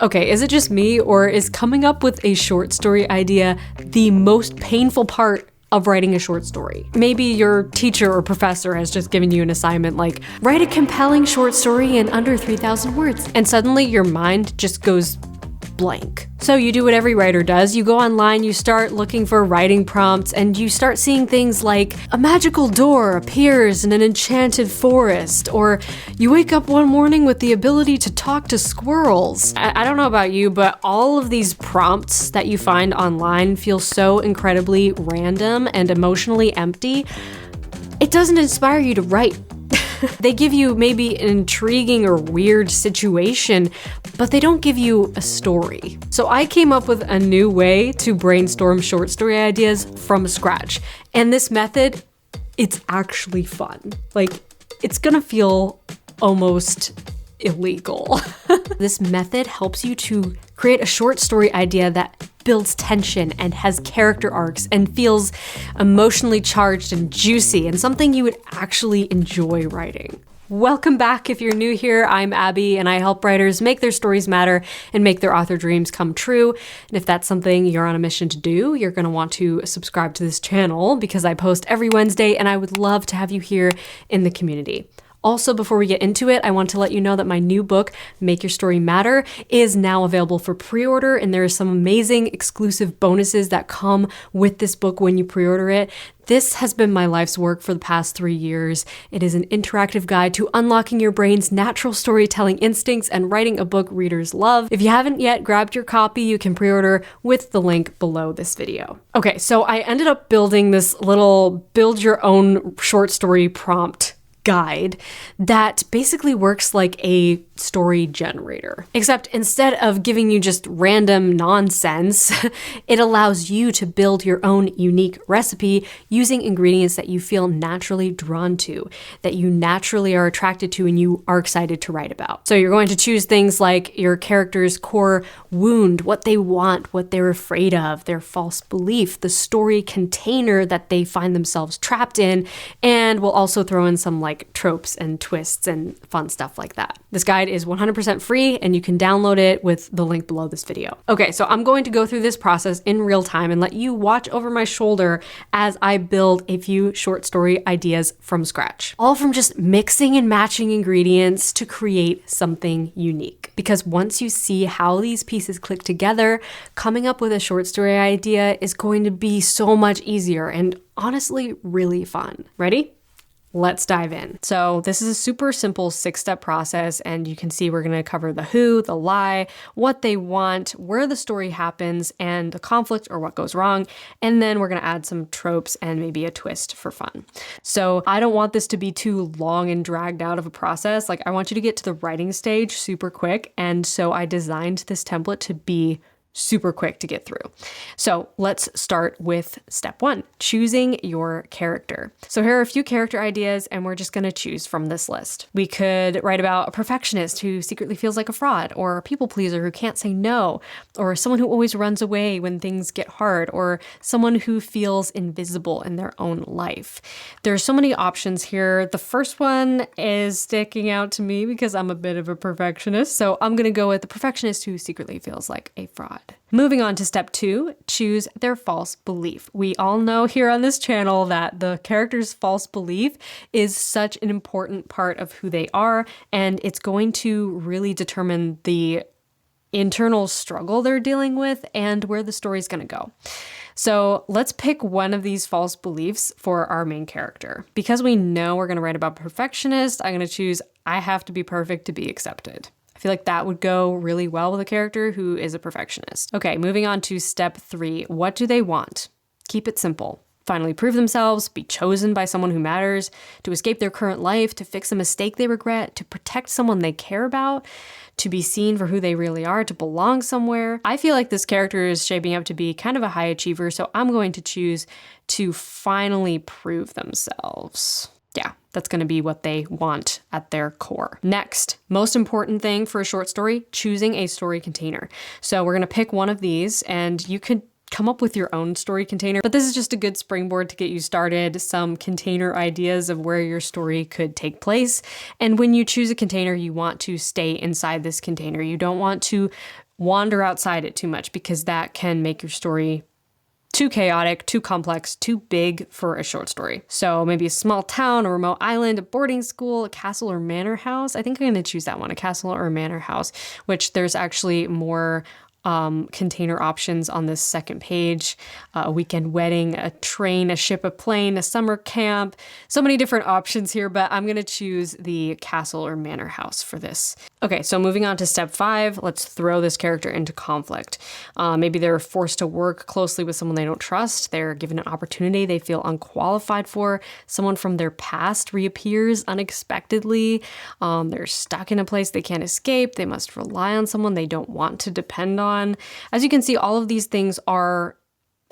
Okay, is it just me, or is coming up with a short story idea the most painful part of writing a short story? Maybe your teacher or professor has just given you an assignment like, write a compelling short story in under 3,000 words, and suddenly your mind just goes blank. So you do what every writer does. You go online, you start looking for writing prompts, and you start seeing things like a magical door appears in an enchanted forest, or you wake up one morning with the ability to talk to squirrels. I don't know about you, but all of these prompts that you find online feel so incredibly random and emotionally empty. It doesn't inspire you to write. They give you maybe an intriguing or weird situation, but they don't give you a story. So I came up with a new way to brainstorm short story ideas from scratch. And this method, it's actually fun. Like, it's gonna feel almost illegal. This method helps you to create a short story idea that builds tension and has character arcs and feels emotionally charged and juicy and something you would actually enjoy writing. Welcome back. If you're new here, I'm Abby, and I help writers make their stories matter and make their author dreams come true. And if that's something you're on a mission to do, you're going to want to subscribe to this channel because I post every Wednesday, and I would love to have you here in the community. Also, before we get into it, I want to let you know that my new book, Make Your Story Matter, is now available for pre-order, and there are some amazing exclusive bonuses that come with this book when you pre-order it. This has been my life's work for the past 3 years. It is an interactive guide to unlocking your brain's natural storytelling instincts and writing a book readers love. If you haven't yet grabbed your copy, you can pre-order with the link below this video. Okay, so I ended up building this little build your own short story prompt guide that basically works like a story generator. Except instead of giving you just random nonsense, it allows you to build your own unique recipe using ingredients that you feel naturally drawn to, that you naturally are attracted to and you are excited to write about. So you're going to choose things like your character's core wound, what they want, what they're afraid of, their false belief, the story container that they find themselves trapped in, and we'll also throw in some like tropes and twists and fun stuff like that. This guide is 100% free and you can download it with the link below this video. Okay, so I'm going to go through this process in real time and let you watch over my shoulder as I build a few short story ideas from scratch. All from just mixing and matching ingredients to create something unique. Because once you see how these pieces click together, coming up with a short story idea is going to be so much easier and honestly really fun. Ready? Let's dive in. So this is a super simple 6-step process, and you can see we're going to cover the who, the lie, what they want, where the story happens, and the conflict or what goes wrong. And then we're going to add some tropes and maybe a twist for fun. So I don't want this to be too long and dragged out of a process. Like, I want you to get to the writing stage super quick. And so I designed this template to be super quick to get through. So let's start with step 1, choosing your character. So here are a few character ideas, and we're just going to choose from this list. We could write about a perfectionist who secretly feels like a fraud, or a people pleaser who can't say no, or someone who always runs away when things get hard, or someone who feels invisible in their own life. There are so many options here. The first one is sticking out to me because I'm a bit of a perfectionist, so I'm going to go with the perfectionist who secretly feels like a fraud. Moving on to step 2, choose their false belief. We all know here on this channel that the character's false belief is such an important part of who they are, and it's going to really determine the internal struggle they're dealing with and where the story's going to go. So let's pick one of these false beliefs for our main character. Because we know we're going to write about perfectionist, I'm going to choose I have to be perfect to be accepted. I feel like that would go really well with a character who is a perfectionist. Okay, moving on to step 3. What do they want? Keep it simple. Finally prove themselves, be chosen by someone who matters, to escape their current life, to fix a mistake they regret, to protect someone they care about, to be seen for who they really are, to belong somewhere. I feel like this character is shaping up to be kind of a high achiever, so I'm going to choose to finally prove themselves. Yeah, that's going to be what they want at their core. Next, most important thing for a short story, choosing a story container. So we're going to pick one of these, and you could come up with your own story container, but this is just a good springboard to get you started, some container ideas of where your story could take place. And when you choose a container, you want to stay inside this container. You don't want to wander outside it too much, because that can make your story too chaotic, too complex, too big for a short story. So maybe a small town, a remote island, a boarding school, a castle or manor house. I think I'm going to choose that one, a castle or a manor house, which there's actually more container options on this second page. A weekend wedding, a train, a ship, a plane, a summer camp. So many different options here, but I'm going to choose the castle or manor house for this. Okay, so moving on to step 5, let's throw this character into conflict. Maybe they're forced to work closely with someone they don't trust. They're given an opportunity they feel unqualified for. Someone from their past reappears unexpectedly. They're stuck in a place they can't escape. They must rely on someone they don't want to depend on. As you can see, all of these things are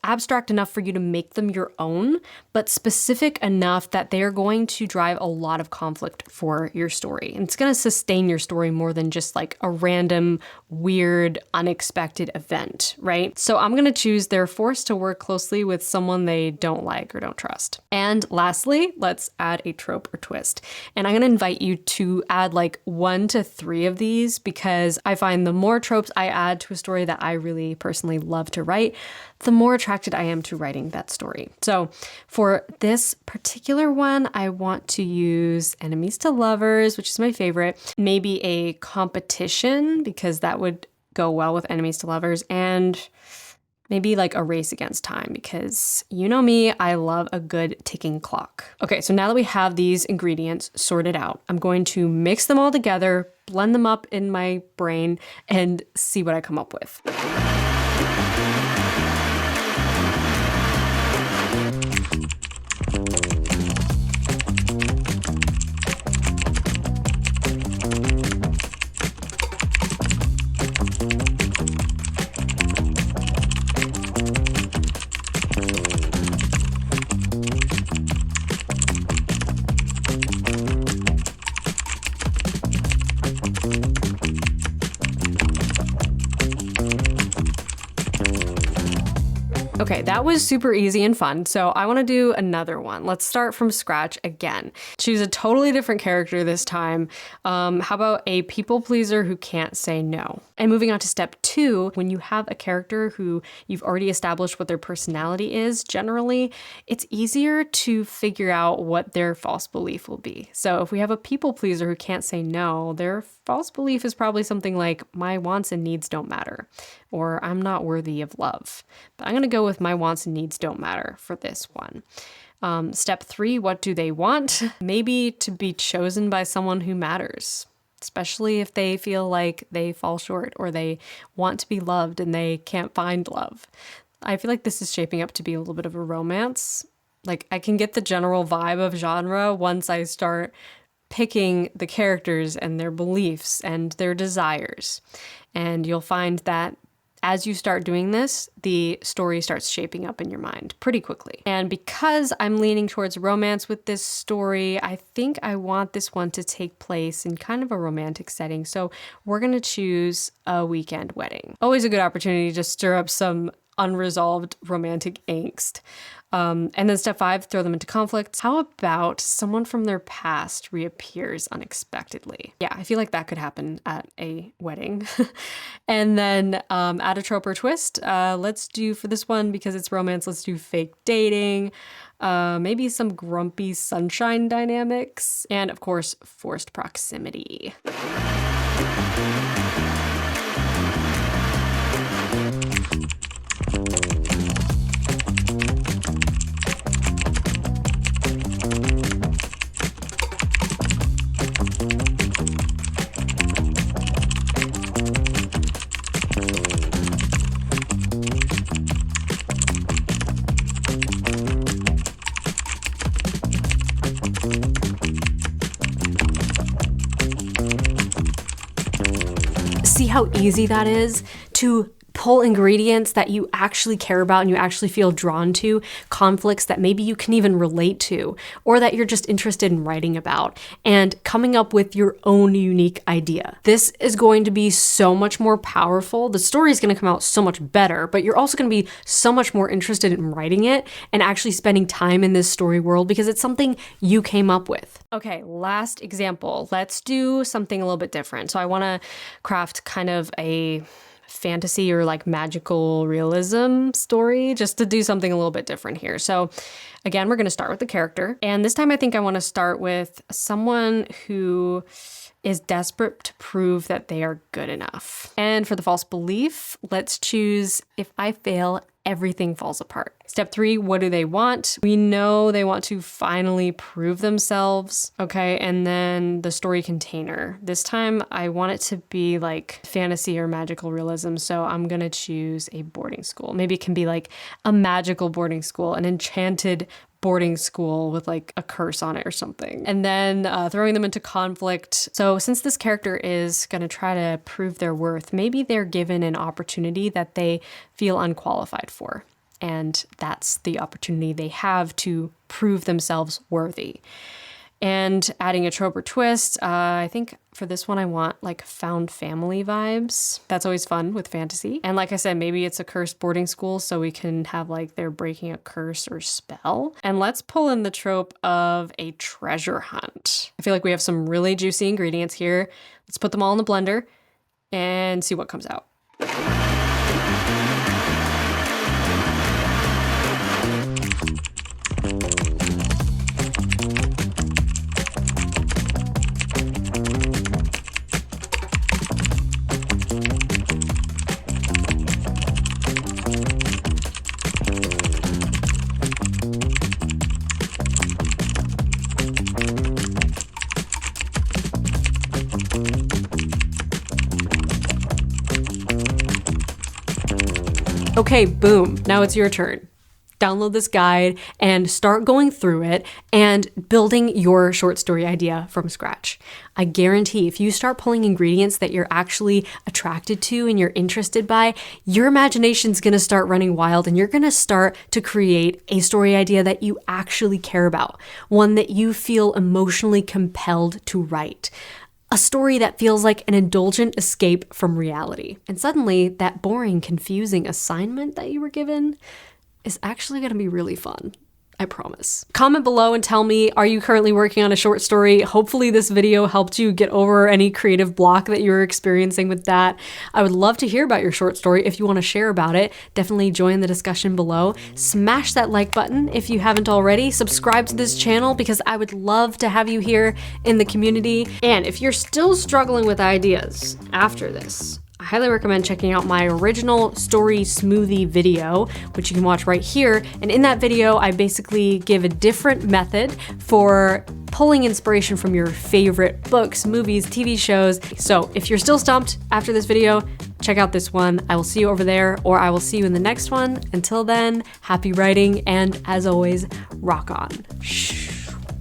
abstract enough for you to make them your own, but specific enough that they are going to drive a lot of conflict for your story. And it's going to sustain your story more than just like a random, weird, unexpected event, right? So I'm going to choose they're forced to work closely with someone they don't like or don't trust. And lastly, let's add a trope or twist. And I'm going to invite you to add like 1 to 3 of these, because I find the more tropes I add to a story that I really personally love to write, the more attracted I am to writing that story. So for this particular one, I want to use enemies to lovers, which is my favorite, maybe a competition, because that would go well with enemies to lovers, and maybe like a race against time, because you know me, I love a good ticking clock. Okay, so now that we have these ingredients sorted out, I'm going to mix them all together, blend them up in my brain, and see what I come up with. Okay, that was super easy and fun, so I want to do another one. Let's start from scratch again. Choose a totally different character this time. How about a people pleaser who can't say no? And moving on to step 2, when you have a character who you've already established what their personality is, generally, it's easier to figure out what their false belief will be. So if we have a people pleaser who can't say no, their false belief is probably something like, my wants and needs don't matter, or I'm not worthy of love. But I'm going to go with my wants and needs don't matter for this one. Step 3, what do they want? Maybe to be chosen by someone who matters, especially if they feel like they fall short or they want to be loved and they can't find love. I feel like this is shaping up to be a little bit of a romance. Like, I can get the general vibe of genre once I start picking the characters and their beliefs and their desires. And you'll find that as you start doing this, the story starts shaping up in your mind pretty quickly. And because I'm leaning towards romance with this story, I think I want this one to take place in kind of a romantic setting. So we're going to choose a weekend wedding. Always a good opportunity to stir up some unresolved romantic angst. And then step 5, throw them into conflict. How about someone from their past reappears unexpectedly? Yeah, I feel like that could happen at a wedding. And then add a trope or twist. Let's do, for this one, because it's romance, let's do fake dating. Maybe some grumpy sunshine dynamics. And of course, forced proximity. See how easy that is to pull ingredients that you actually care about and you actually feel drawn to, conflicts that maybe you can even relate to, or that you're just interested in writing about, and coming up with your own unique idea. This is going to be so much more powerful. The story is going to come out so much better, but you're also going to be so much more interested in writing it and actually spending time in this story world because it's something you came up with. Okay, last example. Let's do something a little bit different. So I want to craft kind of a fantasy or like magical realism story, just to do something a little bit different here. So again, we're going to start with the character. And this time I think I want to start with someone who is desperate to prove that they are good enough. And for the false belief, let's choose if I fail, everything falls apart. Step 3, what do they want? We know they want to finally prove themselves. Okay, and then the story container. This time I want it to be like fantasy or magical realism. So I'm gonna choose a boarding school. Maybe it can be like a magical boarding school, an enchanted boarding school with like a curse on it or something. And then throwing them into conflict. So since this character is going to try to prove their worth, maybe they're given an opportunity that they feel unqualified for. And that's the opportunity they have to prove themselves worthy. And adding a trope or twist, I think for this one I want like found family vibes. That's always fun with fantasy. And like I said, maybe it's a cursed boarding school, so we can have like they're breaking a curse or spell. And let's pull in the trope of a treasure hunt. I feel like we have some really juicy ingredients here. Let's put them all in the blender and see what comes out. Okay, boom. Now it's your turn. Download this guide and start going through it and building your short story idea from scratch. I guarantee if you start pulling ingredients that you're actually attracted to and you're interested by, your imagination's gonna start running wild and you're gonna start to create a story idea that you actually care about, one that you feel emotionally compelled to write. A story that feels like an indulgent escape from reality. And suddenly, that boring, confusing assignment that you were given is actually going to be really fun. I promise. Comment below and tell me, are you currently working on a short story? Hopefully this video helped you get over any creative block that you're experiencing with that. I would love to hear about your short story. If you want to share about it, definitely join the discussion below. Smash that like button if you haven't already. Subscribe to this channel because I would love to have you here in the community. And if you're still struggling with ideas after this, I highly recommend checking out my original story smoothie video, which you can watch right here. And in that video, I basically give a different method for pulling inspiration from your favorite books, movies, TV shows. So if you're still stumped after this video, check out this one. I will see you over there, or I will see you in the next one. Until then, happy writing, and as always, rock on. Shh.